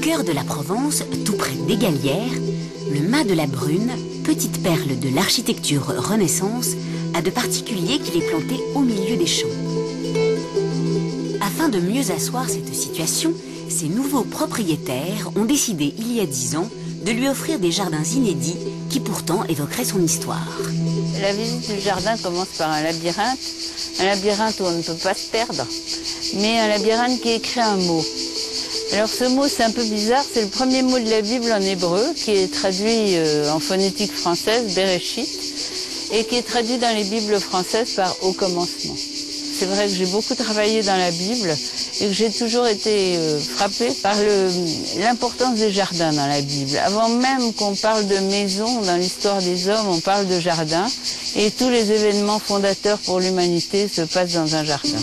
cœur de la Provence, tout près d'Égalières, le Mas de la Brune, petite perle de l'architecture Renaissance, a de particulier qu'il est planté au milieu des champs. Afin de mieux asseoir cette situation, ses nouveaux propriétaires ont décidé il y a 10 ans de lui offrir des jardins inédits qui pourtant évoqueraient son histoire. La visite du jardin commence par un labyrinthe où on ne peut pas se perdre, mais un labyrinthe qui écrit un mot. Alors ce mot, c'est un peu bizarre, c'est le premier mot de la Bible en hébreu, qui est traduit en phonétique française, Bereshit, et qui est traduit dans les Bibles françaises par Au commencement. C'est vrai que j'ai beaucoup travaillé dans la Bible et que j'ai toujours été frappée par l'importance des jardins dans la Bible. Avant même qu'on parle de maison, dans l'histoire des hommes, on parle de jardin, et tous les événements fondateurs pour l'humanité se passent dans un jardin.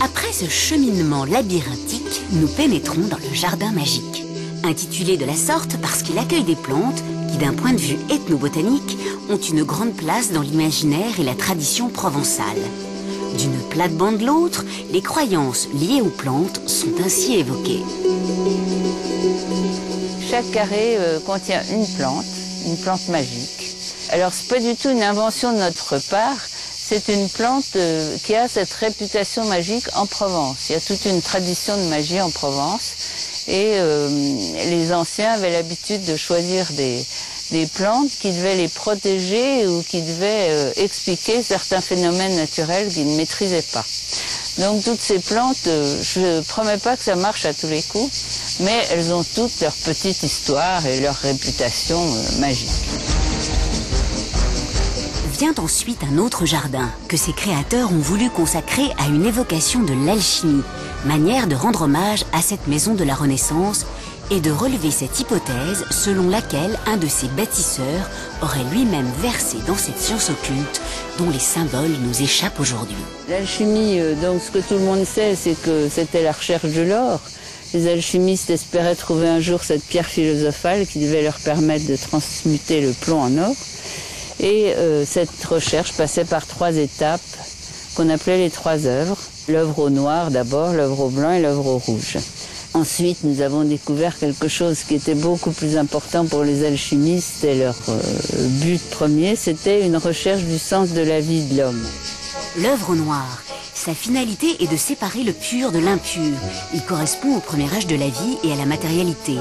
Après ce cheminement labyrinthique, nous pénétrons dans le jardin magique. Intitulé de la sorte parce qu'il accueille des plantes qui, d'un point de vue ethnobotanique, ont une grande place dans l'imaginaire et la tradition provençale. D'une plate-bande à l'autre, les croyances liées aux plantes sont ainsi évoquées. Chaque carré contient une plante magique. Alors c'est pas du tout une invention de notre part, c'est une plante qui a cette réputation magique en Provence. Il y a toute une tradition de magie en Provence et les anciens avaient l'habitude de choisir des plantes qui devaient les protéger ou qui devaient expliquer certains phénomènes naturels qu'ils ne maîtrisaient pas. Donc toutes ces plantes, je ne promets pas que ça marche à tous les coups, mais elles ont toutes leur petite histoire et leur réputation magique. Vient ensuite un autre jardin que ses créateurs ont voulu consacrer à une évocation de l'alchimie, manière de rendre hommage à cette maison de la Renaissance et de relever cette hypothèse selon laquelle un de ses bâtisseurs aurait lui-même versé dans cette science occulte dont les symboles nous échappent aujourd'hui. L'alchimie, donc ce que tout le monde sait, c'est que c'était la recherche de l'or. Les alchimistes espéraient trouver un jour cette pierre philosophale qui devait leur permettre de transmuter le plomb en or. Et cette recherche passait par 3 étapes qu'on appelait les 3 œuvres. L'œuvre au noir d'abord, l'œuvre au blanc et l'œuvre au rouge. Ensuite, nous avons découvert quelque chose qui était beaucoup plus important pour les alchimistes et leur but premier, c'était une recherche du sens de la vie de l'homme. L'œuvre au noir, sa finalité est de séparer le pur de l'impur. Il correspond au premier âge de la vie et à la matérialité.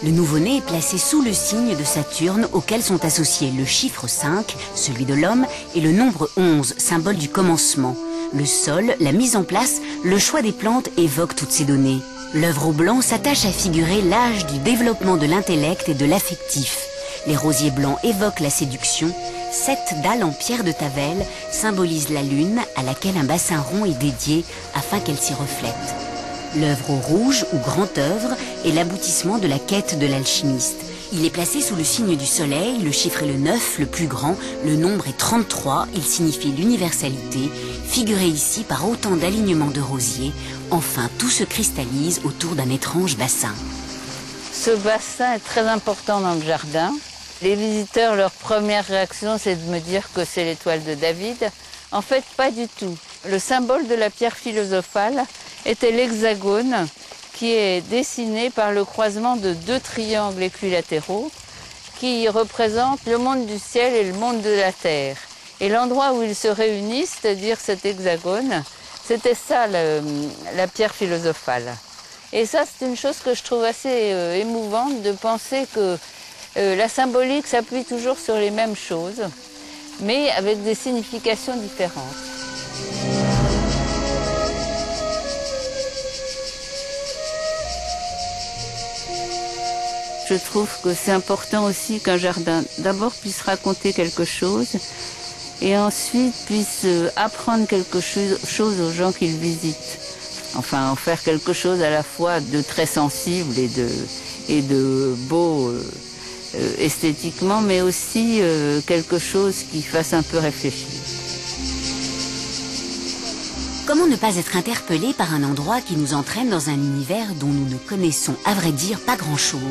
Le nouveau-né est placé sous le signe de Saturne auquel sont associés le chiffre 5, celui de l'homme, et le nombre 11, symbole du commencement. Le sol, la mise en place, le choix des plantes évoquent toutes ces données. L'œuvre au blanc s'attache à figurer l'âge du développement de l'intellect et de l'affectif. Les rosiers blancs évoquent la séduction. 7 dalles en pierre de Tavel symbolisent la lune à laquelle un bassin rond est dédié afin qu'elle s'y reflète. L'œuvre au rouge, ou grande œuvre, est l'aboutissement de la quête de l'alchimiste. Il est placé sous le signe du soleil, le chiffre est le 9, le plus grand, le nombre est 33, il signifie l'universalité, figuré ici par autant d'alignements de rosiers. Enfin, tout se cristallise autour d'un étrange bassin. Ce bassin est très important dans le jardin. Les visiteurs, leur première réaction, c'est de me dire que c'est l'étoile de David. En fait, pas du tout. Le symbole de la pierre philosophale était l'hexagone, qui est dessiné par le croisement de 2 triangles équilatéraux qui représentent le monde du ciel et le monde de la terre. Et l'endroit où ils se réunissent, c'est-à-dire cet hexagone, c'était ça la pierre philosophale. Et ça, c'est une chose que je trouve assez émouvante, de penser que la symbolique s'appuie toujours sur les mêmes choses, mais avec des significations différentes. Je trouve que c'est important aussi qu'un jardin, d'abord, puisse raconter quelque chose et ensuite puisse apprendre quelque chose aux gens qui le visitent. Enfin, en faire quelque chose à la fois de très sensible et de beau esthétiquement, mais aussi quelque chose qui fasse un peu réfléchir. Comment ne pas être interpellé par un endroit qui nous entraîne dans un univers dont nous ne connaissons à vrai dire pas grand-chose?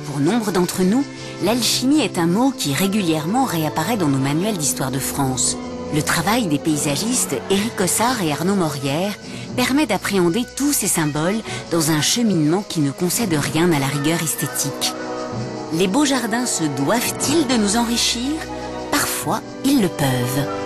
Pour nombre d'entre nous, l'alchimie est un mot qui régulièrement réapparaît dans nos manuels d'histoire de France. Le travail des paysagistes Éric Cossard et Arnaud Morière permet d'appréhender tous ces symboles dans un cheminement qui ne concède rien à la rigueur esthétique. Les beaux jardins se doivent-ils de nous enrichir? Parfois, ils le peuvent.